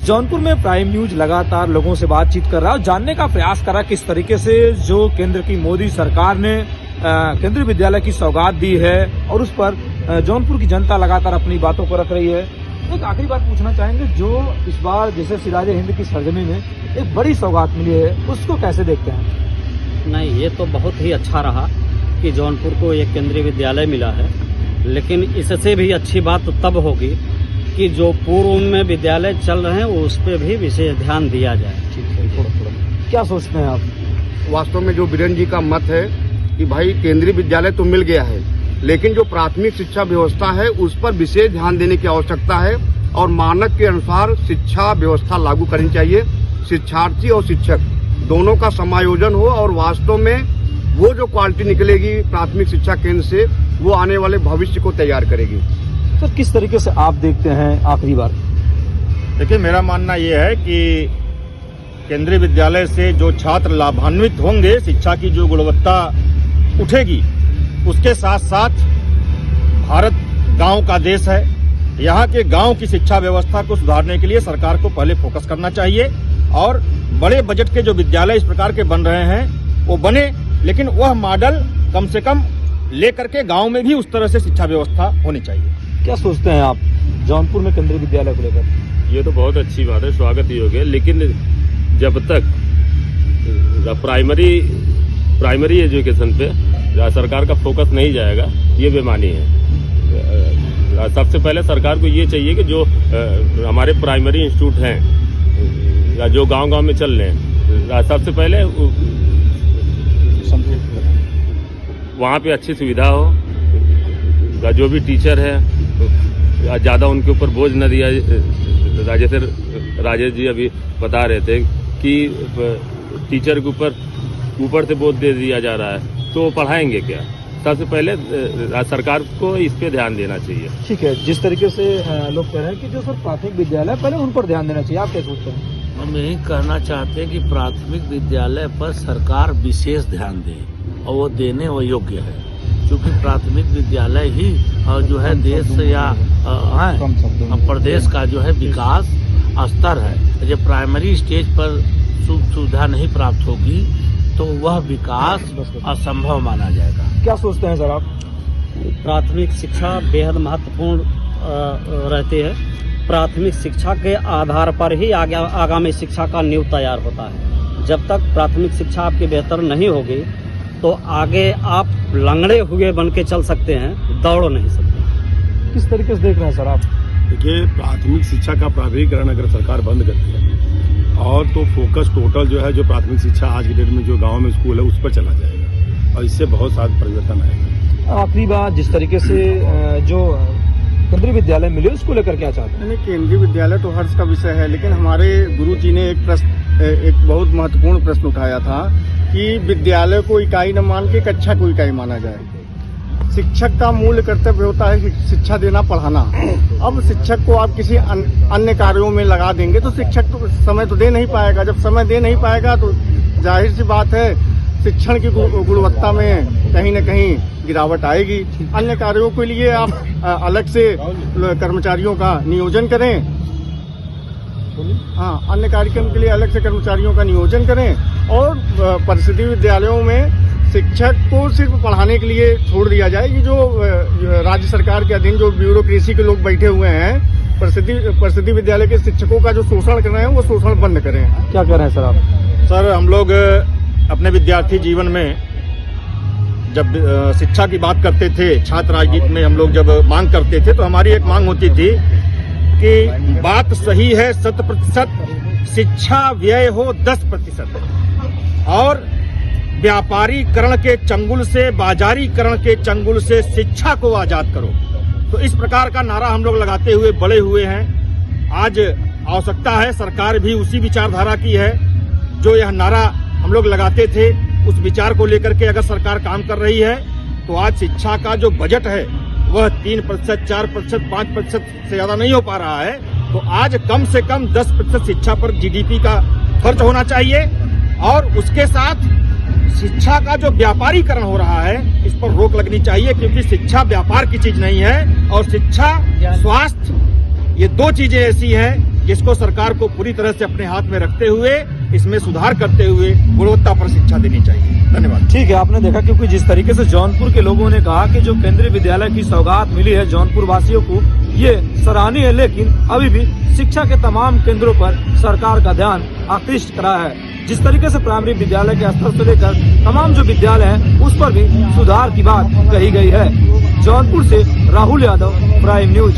जौनपुर में prime news लगातार लोगों से बातचीत कर रहा है और जानने का प्रयास कर रहा है किस तरीके से जो केंद्र की मोदी सरकार ने केंद्रीय विद्यालय की सौगात दी है और उस पर जौनपुर की जनता लगातार अपनी बातों को रख रही है। एक आखिरी बात पूछना चाहेंगे, जो इस बार जैसे सिराज हिंद की सरजमी में एक बड़ी सौगात मिली है, उसको कैसे देखते हैं? नहीं, ये तो बहुत ही अच्छा रहा कि जौनपुर को एक केंद्रीय विद्यालय मिला है, लेकिन इससे भी अच्छी बात तब होगी कि जो पूर्व में विद्यालय चल रहे हैं उस पर भी विशेष ध्यान दिया जाए। ठीक है, थोड़ा क्या सोचते हैं आप? वास्तव में जो बीरेन जी का मत है कि भाई केंद्रीय विद्यालय तो मिल गया है, लेकिन जो प्राथमिक शिक्षा व्यवस्था है उस पर विशेष ध्यान देने की आवश्यकता है और मानक के अनुसार शिक्षा व्यवस्था लागू करनी चाहिए। शिक्षार्थी और शिक्षक दोनों का समायोजन हो और वास्तव में वो जो क्वालिटी निकलेगी प्राथमिक शिक्षा केंद्र से वो आने वाले भविष्य को तैयार करेगी। सर, किस तरीके से आप देखते हैं आखिरी बार? देखिए, मेरा मानना ये है कि केंद्रीय विद्यालय से जो छात्र लाभान्वित होंगे, शिक्षा की जो गुणवत्ता उठेगी, उसके साथ साथ भारत गांव का देश है। यहाँ के गांव की शिक्षा व्यवस्था को सुधारने के लिए सरकार को पहले फोकस करना चाहिए और बड़े बजट के जो विद्यालय इस प्रकार के बन रहे हैं वो बने, लेकिन वह मॉडल कम से कम लेकर के गांव में भी उस तरह से शिक्षा व्यवस्था होनी चाहिए। क्या सोचते हैं आप जौनपुर में केंद्रीय विद्यालय को लेकर? ये तो बहुत अच्छी बात है, स्वागत ही हो गया, लेकिन जब तक प्राइमरी एजुकेशन पे सरकार का फोकस नहीं जाएगा, ये बेमानी है। सबसे पहले सरकार को ये चाहिए कि जो हमारे प्राइमरी इंस्टीट्यूट हैं या जो गांव-गांव में चल रहे हैं, सबसे पहले वहाँ पे अच्छी सुविधा हो, जो भी टीचर है ज़्यादा उनके ऊपर बोझ न दिया। जैसे राजेश जी अभी बता रहे थे कि टीचर के ऊपर से बोझ दे दिया जा रहा है, तो पढ़ाएंगे क्या? सबसे पहले सरकार को इस पे ध्यान देना चाहिए। ठीक है, जिस तरीके से लोग कह रहे हैं कि जो सर प्राथमिक विद्यालय पहले उन पर ध्यान देना चाहिए, आप क्या सोचते हैं? हम यही कहना चाहते हैं कि प्राथमिक विद्यालय पर सरकार विशेष ध्यान दे और वो देने वो योग्य है, क्योंकि प्राथमिक विद्यालय ही जो है देश या प्रदेश का जो है विकास स्तर है। जब प्राइमरी स्टेज पर सुविधा नहीं प्राप्त होगी तो वह विकास असंभव माना जाएगा। क्या सोचते हैं सर आप? प्राथमिक शिक्षा बेहद महत्वपूर्ण रहती है। प्राथमिक शिक्षा के आधार पर ही आगामी शिक्षा का नींव तैयार होता है। जब तक प्राथमिक शिक्षा आपकी बेहतर नहीं होगी तो आगे आप लंगड़े हुए बन के चल सकते हैं, दौड़ नहीं सकते। किस तरीके से देख रहे हैं सर आप? देखिए, प्राथमिक शिक्षा का प्राधिकरण अगर सरकार बंद करती है और तो फोकस टोटल जो है जो प्राथमिक शिक्षा आज की डेट में जो गांव में स्कूल है उस पर चला जाएगा और इससे बहुत सारा परिवर्तन आएगा। आखिरी बात, जिस तरीके से जो केंद्रीय विद्यालय मिले उसको लेकर क्या चाहते हैं? केंद्रीय विद्यालय तो हर्ष का विषय है, लेकिन हमारे गुरु जी ने एक बहुत महत्वपूर्ण प्रश्न उठाया था कि विद्यालय को इकाई न मान के कक्षा को इकाई माना जाए। शिक्षक का मूल कर्तव्य होता है शिक्षा देना, पढ़ाना। अब शिक्षक को आप किसी अन्य कार्यों में लगा देंगे तो शिक्षक तो समय तो दे नहीं पाएगा। जब समय दे नहीं पाएगा तो जाहिर सी बात है शिक्षण की गुणवत्ता में कहीं न कहीं गिरावट आएगी। अन्य कार्यों के लिए आप अलग से कर्मचारियों का नियोजन करें। हाँ, अन्य कार्यक्रम के लिए अलग से कर्मचारियों का नियोजन करें और परिषदीय विद्यालयों में शिक्षक को सिर्फ पढ़ाने के लिए छोड़ दिया जाए। ये जो राज्य सरकार के अधीन जो ब्यूरोक्रेसी के लोग बैठे हुए हैं, परिषदीय विद्यालय के शिक्षकों का जो शोषण कर रहे हैं वो शोषण बंद करें। क्या कह रहे हैं सर आप? सर, हम लोग अपने विद्यार्थी जीवन में जब शिक्षा की बात करते थे, छात्र राजनीति में हम लोग जब मांग करते थे तो हमारी एक मांग होती थी कि बात सही है 100%, शिक्षा व्यय हो 10% और व्यापारीकरण के चंगुल से, बाजारीकरण के चंगुल से शिक्षा को आजाद करो। तो इस प्रकार का नारा हम लोग लगाते हुए बड़े हुए हैं। आज आवश्यकता है, सरकार भी उसी विचारधारा की है। जो यह नारा हम लोग लगाते थे उस विचार को लेकर के अगर सरकार काम कर रही है तो आज शिक्षा का जो बजट है वह 3%, 4%, 5% से ज्यादा नहीं हो पा रहा है। तो आज कम से कम 10% शिक्षा पर जीडीपी का खर्च होना चाहिए और उसके साथ शिक्षा का जो व्यापारीकरण हो रहा है इस पर रोक लगनी चाहिए, क्योंकि शिक्षा व्यापार की चीज नहीं है और शिक्षा, स्वास्थ्य, ये दो चीजें ऐसी हैं जिसको सरकार को पूरी तरह से अपने हाथ में रखते हुए इसमें सुधार करते हुए गुणवत्ता पर शिक्षा देनी चाहिए। धन्यवाद। ठीक है, आपने देखा क्योंकि जिस तरीके से जौनपुर के लोगों ने कहा कि जो केंद्रीय विद्यालय की सौगात मिली है जौनपुर वासियों को, ये सराहनीय है, लेकिन अभी भी शिक्षा के तमाम केंद्रों पर सरकार का ध्यान आकृष्ट करा है। जिस तरीके से प्राइमरी विद्यालय के स्तर से लेकर तमाम जो विद्यालय हैं उस पर भी सुधार की बात कही गई है। जौनपुर से राहुल यादव, प्राइम न्यूज।